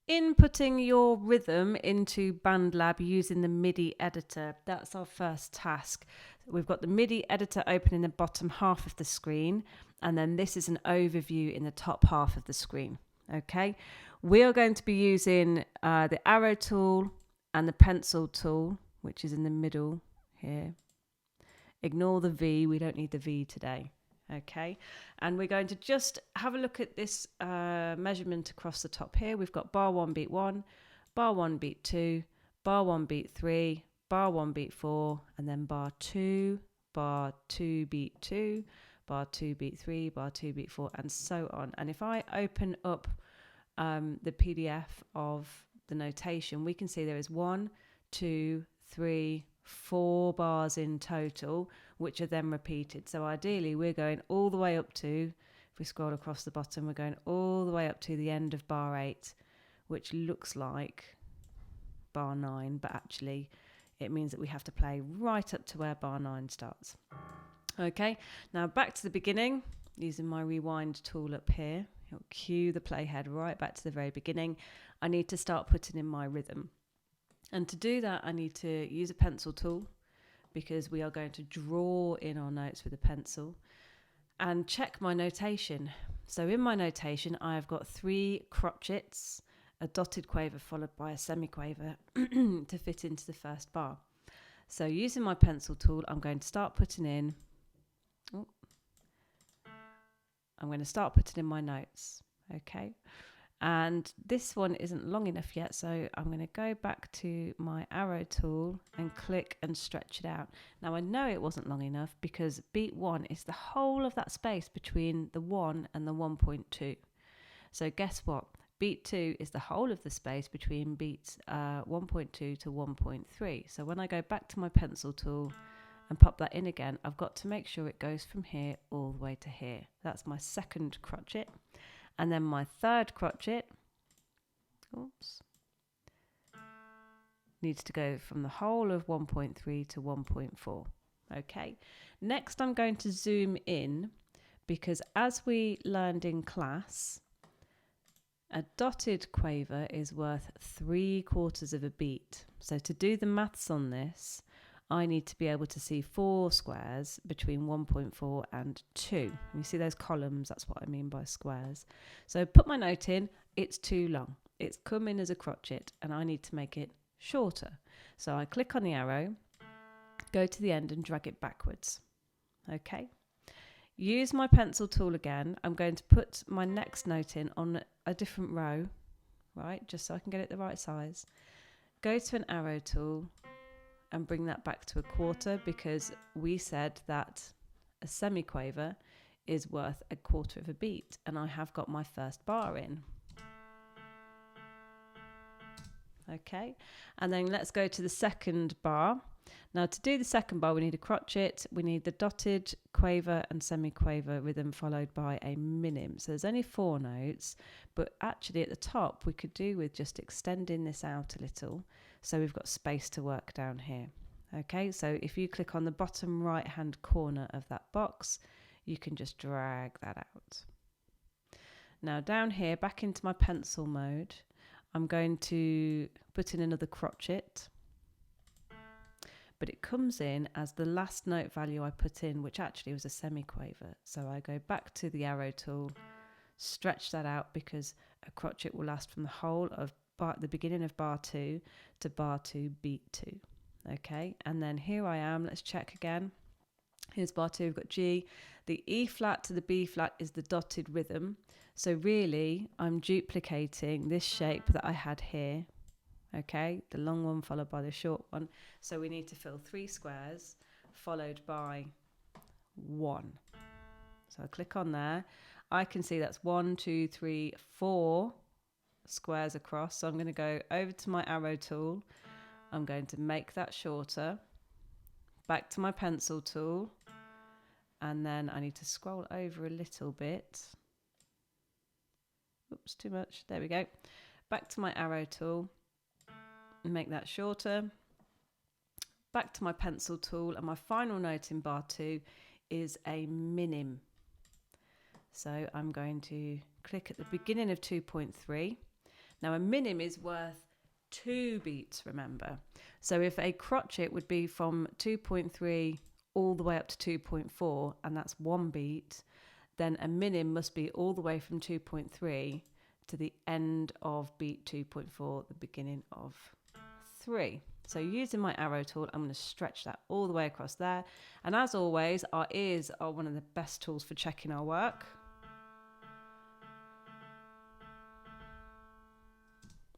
inputting your rhythm into BandLab using the MIDI editor. That's our first task. We've got the MIDI editor open in the bottom half of the screen, and then this is an overview in the top half of the screen. Okay, we are going to be using the arrow tool and the pencil tool, which is in the middle here. Ignore the V, we don't need the V today. Okay, and we're going to just have a look at this measurement across the top here. We've got bar 1 beat 1, bar 1 beat 2, bar 1 beat 3, bar 1 beat 4, and then bar 2 beat 2, bar 2 beat 3, bar 2 beat 4, and so on. And if I open up the PDF of the notation, we can see there is 1, 2, 3, 4 bars in total, which are then repeated. So ideally we're going all the way up to, if we scroll across the bottom, we're going all the way up to the end of bar 8, which looks like bar 9, but actually it means that we have to play right up to where bar 9 starts. Okay, now back to the beginning, using my rewind tool up here. It'll cue the playhead right back to the very beginning. I need to start putting in my rhythm. And to do that, I need to use a pencil tool, because we are going to draw in our notes with a pencil, and check my notation. So in my notation, I've got 3 crotchets, a dotted quaver followed by a semiquaver to fit into the first bar. So using my pencil tool, I'm going to start putting in, my notes. Okay. And this one isn't long enough yet, so I'm going to go back to my arrow tool and click and stretch it out. Now I know it wasn't long enough because beat 1 is the whole of that space between the 1 and the 1.2. So guess what? Beat 2 is the whole of the space between beats 1.2 to 1.3. So when I go back to my pencil tool and pop that in again, I've got to make sure it goes from here all the way to here. That's my second crotchet. And then my third crotchet, needs to go from the whole of 1.3 to 1.4. Okay. Next, I'm going to zoom in, because as we learned in class, a dotted quaver is worth 3/4 of a beat. So to do the maths on this, I need to be able to see 4 squares between 1.4 and 2. And you see those columns, that's what I mean by squares. So put my note in, it's too long. It's come in as a crotchet and I need to make it shorter. So I click on the arrow, go to the end and drag it backwards. Okay. Use my pencil tool again. I'm going to put my next note in on a different row, right? Just so I can get it the right size. Go to an arrow tool and bring that back to 1/4, because we said that a semiquaver is worth 1/4 of a beat, and I have got my first bar in. Okay, and then let's go to the second bar. Now to do the second bar, we need a crotchet, we need the dotted quaver and semiquaver rhythm followed by a minim. So there's only 4 notes, but actually at the top we could do with just extending this out a little, so we've got space to work down here. Okay, so if you click on the bottom right hand corner of that box, you can just drag that out. Now down here, back into my pencil mode, I'm going to put in another crotchet, but it comes in as the last note value I put in, which actually was a semiquaver. So I go back to the arrow tool, stretch that out, because a crotchet will last from the whole of the beginning of bar 2 to bar 2 beat 2. Okay, and then here I am, let's check again. Here's bar 2, we've got G. The E flat to the B flat is the dotted rhythm. So really, I'm duplicating this shape that I had here. Okay, the long one followed by the short one. So we need to fill 3 squares followed by 1. So I click on there. I can see that's 1, 2, 3, 4 squares across. So I'm going to go over to my arrow tool. I'm going to make that shorter. Back to my pencil tool. And then I need to scroll over a little bit. Oops, too much. There we go. Back to my arrow tool. Make that shorter. Back to my pencil tool, and my final note in bar 2 is a minim. So I'm going to click at the beginning of 2.3. Now a minim is worth 2 beats, remember. So if a crotchet would be from 2.3 all the way up to 2.4, and that's 1 beat, then a minim must be all the way from 2.3 to the end of beat 2.4, the beginning of 3. So using my arrow tool, I'm going to stretch that all the way across there. And as always, our ears are one of the best tools for checking our work.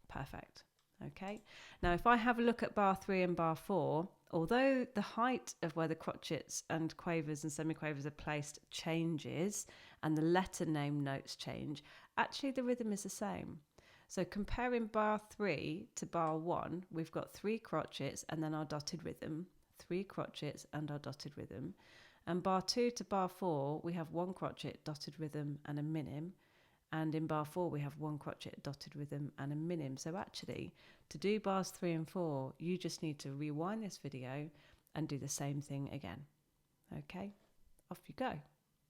Perfect. Okay. Now, if I have a look at bar 3 and bar 4, although the height of where the crotchets and quavers and semiquavers are placed changes and the letter name notes change, actually the rhythm is the same. So comparing bar 3 to bar 1, we've got 3 crotchets and then our dotted rhythm, 3 crotchets and our dotted rhythm. And bar 2 to bar 4, we have 1 crotchet, dotted rhythm and a minim. And in bar 4, we have 1 crotchet, dotted rhythm and a minim. So actually, to do bars 3 and 4, you just need to rewind this video and do the same thing again. Okay, off you go.